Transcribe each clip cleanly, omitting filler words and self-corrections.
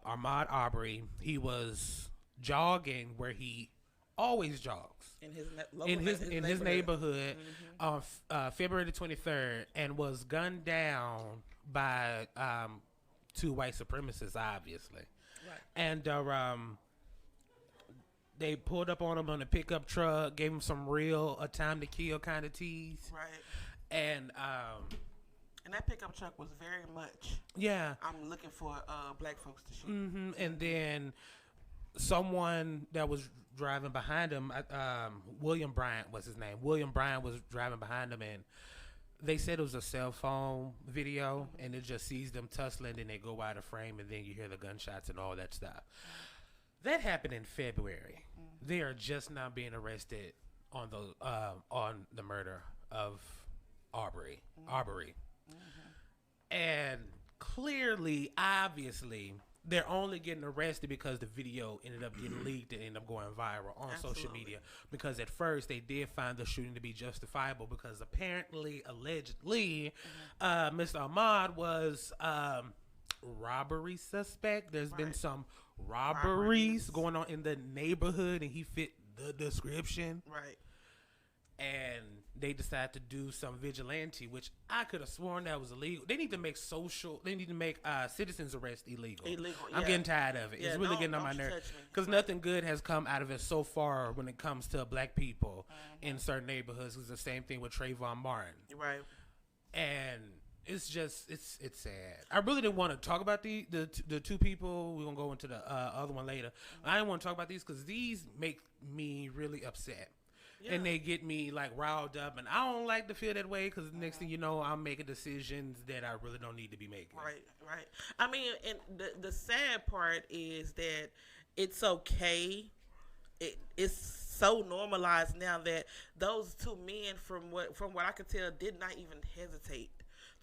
Ahmaud Arbery. He was jogging where he always jogs In his in his neighborhood on February the 23rd, and was gunned down by two white supremacists, obviously. Right. And they pulled up on him on a pickup truck, gave him some real a time to kill kind of tease. Right. And that pickup truck was very much. yeah. I'm looking for black folks to shoot. Mm-hmm. And then someone that was driving behind him, William Bryant was his name. William Bryant was driving behind him, and they said it was a cell phone video, and it just sees them tussling, and they go out of frame, and then you hear the gunshots and all that stuff. That happened in February. They are just now being arrested on the murder of Arbery. And clearly, obviously, they're only getting arrested because the video ended up getting leaked and ended up going viral on social media. Because at first, they did find the shooting to be justifiable because apparently, allegedly, Mr. Ahmaud was robbery suspect. There's been some robberies going on in the neighborhood, and he fit the description. Right. And they decided to do some vigilante, which I could have sworn that was illegal. They need to make citizens arrest illegal. I'm getting tired of it. It's really getting on my nerves because nothing good has come out of it so far when it comes to black people in certain neighborhoods. It's the same thing with Trayvon Martin. Right. And it's just it's sad. I really didn't want to talk about the two people. We're gonna go into the other one later. I didn't want to talk about these because these make me really upset. Yeah. And they get me like riled up, and I don't like to feel that way because the next thing you know, I'm making decisions that I really don't need to be making. Right. I mean, and the sad part is that it's okay. It's so normalized now that those two men, from what I could tell, did not even hesitate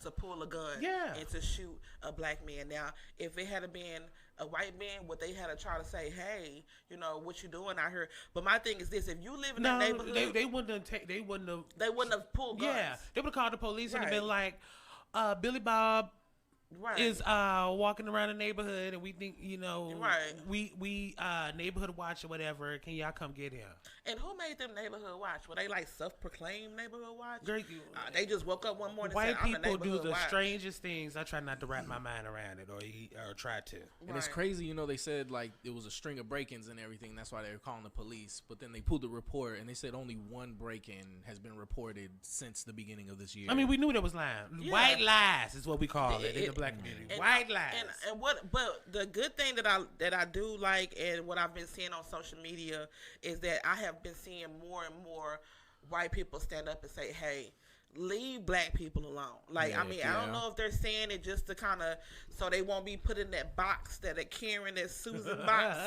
to pull a gun and to shoot a black man. Now, if it had been a white man, would they had to try to say, hey, you know, what you doing out here? But my thing is this: if you live in that neighborhood, they wouldn't have pulled guns. Yeah, they would have called the police and been like, Billy Bob is walking around the neighborhood, and we think, you know, we neighborhood watch or whatever. Can y'all come get him? And who made them neighborhood watch? Were they like self-proclaimed neighborhood watch? Girl, they just woke up one morning. White and said, people do the watch. strangest things. I try not to wrap my mind around it, or try to. And it's crazy, you know. They said like it was a string of break-ins and everything. That's why they were calling the police. But then they pulled the report, and they said only one break-in has been reported since the beginning of this year. I mean, we knew that was lying. Yeah. White lies is what we call it in the black community. White lies. But the good thing that I do like, and what I've been seeing on social media, is that I have been seeing more and more white people stand up and say, hey, leave black people alone. Like, I mean, I don't know if they're saying it just to kind of, so they won't be put in that box, that Karen, that Susan box,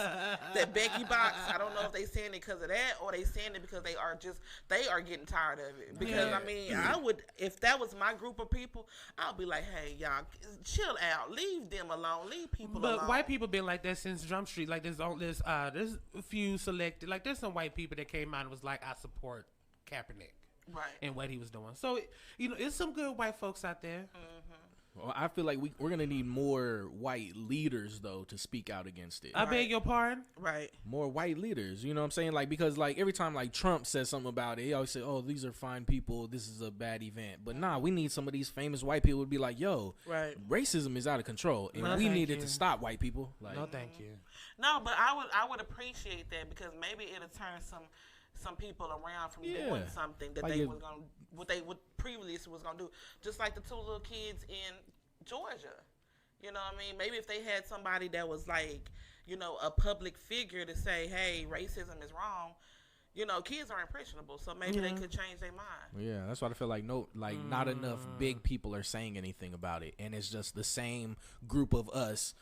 that Becky box. I don't know if they saying it because of that, or they saying it because they are getting tired of it. Because, I mean, I would, if that was my group of people, I'll be like, hey, y'all, chill out. Leave them alone. Leave people alone. But white people been like that since Jump Street. Like, there's a few selected, like, there's some white people that came out and was like, I support Kaepernick. Right. And what he was doing. So, you know, there's some good white folks out there. Well, I feel like we're going to need more white leaders, though, to speak out against it. I beg your pardon? Right. More white leaders. You know what I'm saying? Like, because, like, every time, like, Trump says something about it, he always say, oh, these are fine people. This is a bad event. But, nah, we need some of these famous white people to be like, yo, racism is out of control. And we needed to stop white people. Like, no, thank you. No, but I would appreciate that, because maybe it'll turn some people around from doing something that they was gonna, what they would previously was gonna do. Just like the two little kids in Georgia. You know what I mean? Maybe if they had somebody that was like, you know, a public figure to say, hey, racism is wrong. You know, kids are impressionable, so maybe they could change their mind. Yeah, that's why I feel like not enough big people are saying anything about it, and it's just the same group of us,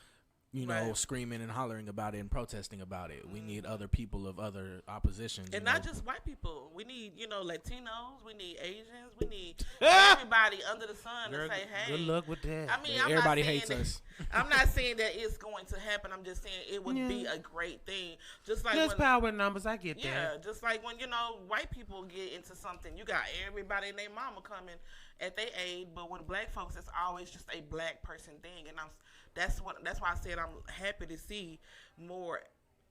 you know, screaming and hollering about it and protesting about it. We need other people of other oppositions. And not just white people. We need, you know, Latinos. We need Asians. We need everybody under the sun to say, hey. Good luck with that. I mean, everybody hates us. I'm not saying that it's going to happen. I'm just saying it would be a great thing. Just like there's power in numbers. I get that. Yeah, just like when, you know, white people get into something, you got everybody and their mama coming at their age, but with black folks, it's always just a black person thing, and that's why I said I'm happy to see more.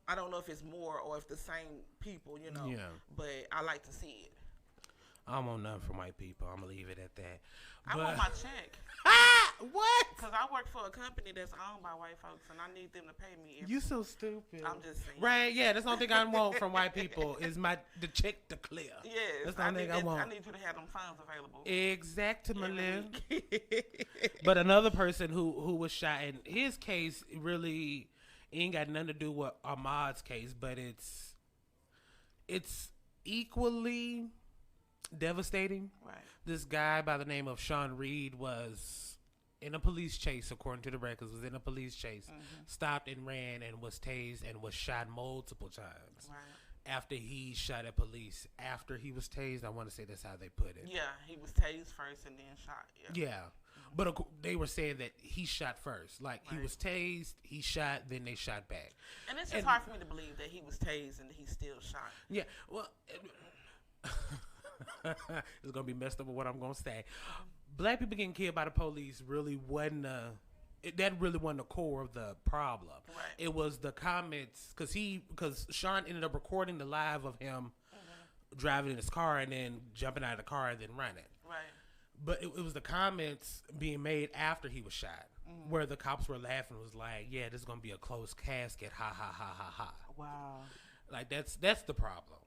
I don't know if it's more or if the same people, Yeah. but I like to see it. I don't want nothing from white people. I'm gonna leave it at that. I want my check. What? Because I work for a company that's owned by white folks, and I need them to pay me. You so stupid. I'm just saying. Right? Yeah, that's the only thing I want from white people is the check to clear. Yes, that's the only thing I want. I need you to have them funds available. Exactly. But another person who was shot, in his case really ain't got nothing to do with Ahmaud's case, but it's equally devastating. Right. This guy by the name of Sean Reed was in a police chase, according to the records, was in a police chase, stopped and ran and was tased and was shot multiple times. Right. After he shot at police. After he was tased, I want to say that's how they put it. Yeah, he was tased first and then shot. Yeah. But they were saying that he shot first. Like, he was tased, he shot, then they shot back. And it's just hard for me to believe that he was tased and he still shot. Yeah, well... it's gonna be messed up with what I'm gonna say. Black people getting killed by the police really wasn't that really wasn't the core of the problem. Right. It was the comments because Sean ended up recording the live of him driving in his car and then jumping out of the car and then running. Right. But it was the comments being made after he was shot, where the cops were laughing. Was like, "Yeah, this is gonna be a closed casket." Ha ha ha ha ha. Wow. Like that's the problem.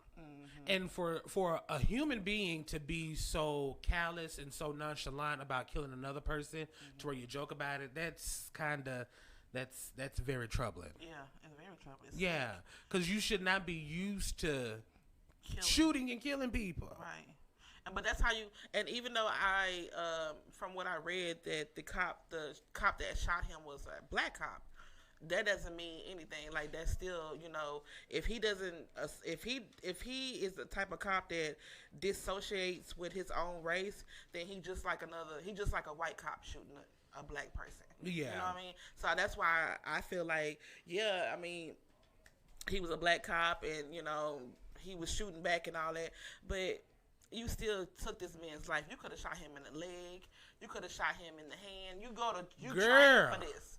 And for a human being to be so callous and so nonchalant about killing another person to where you joke about it, that's very troubling. Yeah, it's very troubling. Yeah, because you should not be used to shooting and killing people. Right. But that's how you. And even though from what I read, that the cop that shot him was a black cop. That doesn't mean anything. Like, that's still, if he doesn't, if he is the type of cop that dissociates with his own race, then he just like a white cop shooting a black person. Yeah. You know what I mean? So that's why I feel like, yeah, I mean, he was a black cop and, he was shooting back and all that, but you still took this man's life. You could have shot him in the leg. You could have shot him in the hand. You trained for this.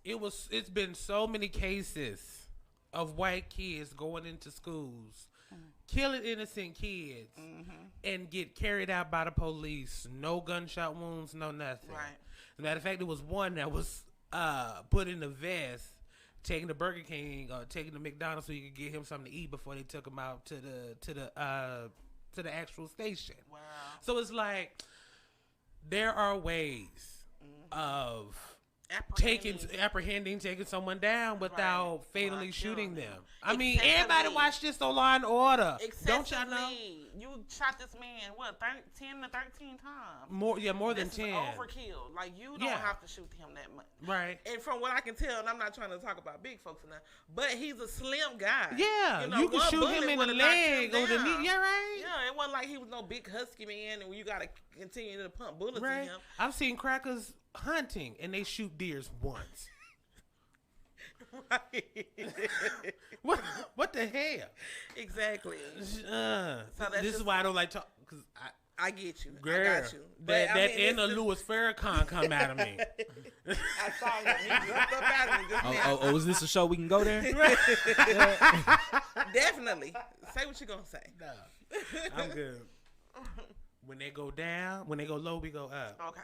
It's been so many cases of white kids going into schools, killing innocent kids, and get carried out by the police. No gunshot wounds, no nothing. Right. As a matter of fact, there was one that was put in a vest, taking the Burger King or taking the McDonald's so you could get him something to eat before they took him out to the actual station. Wow. So it's like there are ways of taking someone down without fatally shooting them. I mean, everybody watched this on Law and Order. Don't y'all know? You shot this man 10 to 13 times. More than 10. Overkill. Like, you don't have to shoot him that much. Right. And from what I can tell, and I'm not trying to talk about big folks enough, but he's a slim guy. Yeah, you can shoot him in the leg or the knee. Yeah, right. Yeah, it wasn't like he was no big husky man, and you got to continue to pump bullets in him. I've seen crackers hunting, and they shoot deers once. Right. What the hell? Exactly. So this is why I don't like talk, because I get you. Girl, I got you. But that Anna Louis Farrakhan come out of me. I saw him. He jumped up out of me just now. Oh, is this a show we can go there? Definitely. Say what you're going to say. No, I'm good. When they go down, when they go low, we go up. Okay.